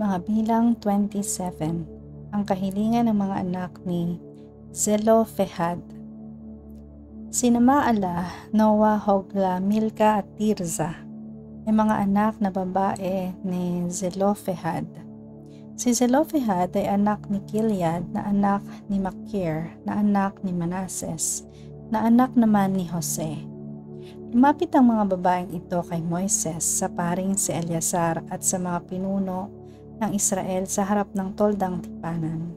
Mga bilang 27, ang kahilingan ng mga anak ni Zelophehad. Sina Maala, Noah, Hogla, Milka at Tirza ay mga anak na babae ni Zelophehad. Si Zelophehad ay anak ni Gilead na anak ni Makir na anak ni Manases na anak naman ni Jose. Lumapit ang mga babaeng ito kay Moises sa paring si Eleazar at sa mga pinuno ng Israel sa harap ng toldang tipanan.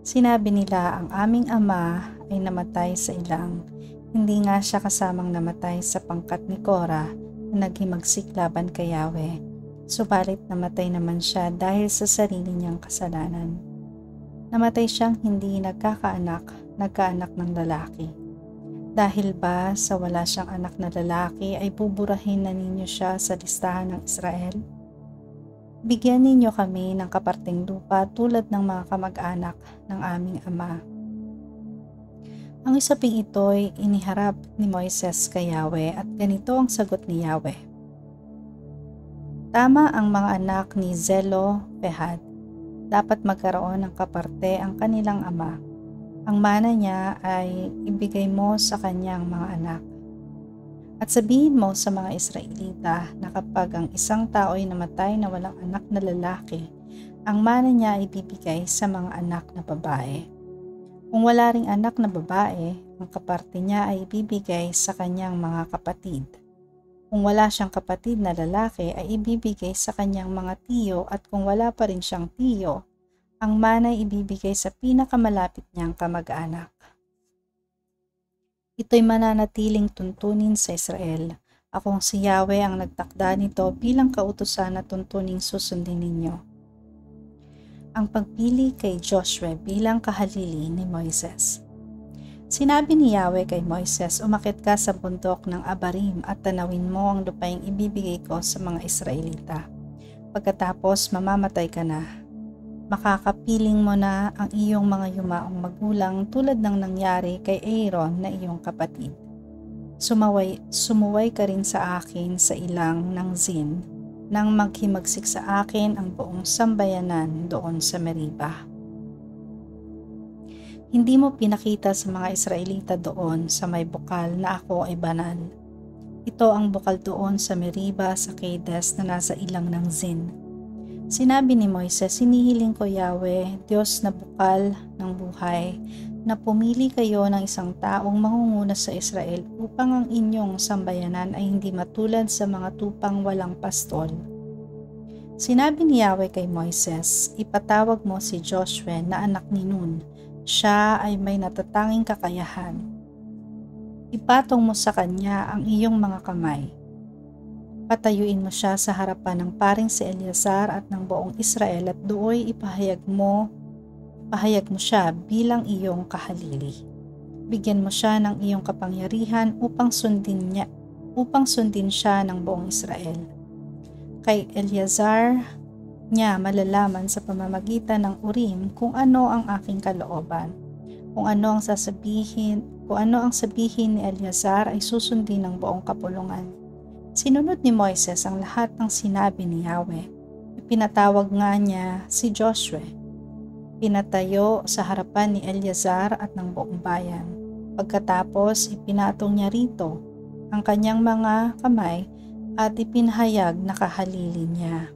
Sinabi nila, ang aming ama ay namatay sa ilang, hindi nga siya kasamang namatay sa pangkat ni Korah na naghimagsik laban kay Yahweh, subalit namatay naman siya dahil sa sarili niyang kasalanan. Namatay siyang hindi nagkaanak ng lalaki. Dahil ba sa wala siyang anak na lalaki ay buburahin na ninyo siya sa listahan ng Israel? Bigyan ninyo kami ng kaparteng lupa tulad ng mga kamag-anak ng aming ama. Ang usaping ito'y iniharap ni Moises kay Yahweh at ganito ang sagot ni Yahweh. Tama ang mga anak ni Zelophehad. Dapat magkaroon ng kaparte ang kanilang ama. Ang mana niya ay ibigay mo sa kanyang mga anak. At sabihin mo sa mga Israelita na kapag ang isang tao ay namatay na walang anak na lalaki, ang mana niya ay ibibigay sa mga anak na babae. Kung wala ring anak na babae, ang kaparte niya ay ibibigay sa kanyang mga kapatid. Kung wala siyang kapatid na lalaki ay ibibigay sa kanyang mga tiyo at kung wala pa rin siyang tiyo, ang mana ay ibibigay sa pinakamalapit niyang kamag-anak. Ito'y mananatiling tuntunin sa Israel. Akong si Yahweh ang nagtakda nito bilang kautusan na tuntuning susundin ninyo. Ang pagpili kay Joshua bilang kahalili ni Moises. Sinabi ni Yahweh kay Moises, umakyat ka sa bundok ng Abarim at tanawin mo ang lupaing ibibigay ko sa mga Israelita. Pagkatapos mamamatay ka na. Makakapiling mo na ang iyong mga yumaong magulang tulad ng nangyari kay Aaron na iyong kapatid. Sumuway ka rin sa akin sa ilang ng Zin, nang maghimagsik sa akin ang buong sambayanan doon sa Meriba. Hindi mo pinakita sa mga Israelita doon sa may bukal na ako ay banal. Ito ang bukal doon sa Meriba sa Kades na nasa ilang ng Zin. Sinabi ni Moises, hinihiling ko Yahweh, Diyos na bukal ng buhay, na pumili kayo ng isang taong mangunguna sa Israel upang ang inyong sambayanan ay hindi matulad sa mga tupang walang pastol. Sinabi ni Yahweh kay Moises, ipatawag mo si Joshua na anak ni Nun. Siya ay may natatanging kakayahan. Ipatong mo sa kanya ang iyong mga kamay. Patayuin mo siya sa harapan ng paring si Eleazar at ng buong Israel at dooy ipahayag mo siya bilang iyong kahalili. Bigyan mo siya ng iyong kapangyarihan upang sundin siya ng buong Israel. Kay Eleazar niya malalaman sa pamamagitan ng Urim kung ano ang aking kalooban. Kung ano ang sabihin ni Eleazar ay susundin ng buong kapulungan. Sinunod ni Moises ang lahat ng sinabi ni Yahweh. Ipinatawag nga niya si Joshua. Pinatayo sa harapan ni Eleazar at ng buong bayan. Pagkatapos, ipinatong niya rito ang kanyang mga kamay at ipinahayag na kahalili niya.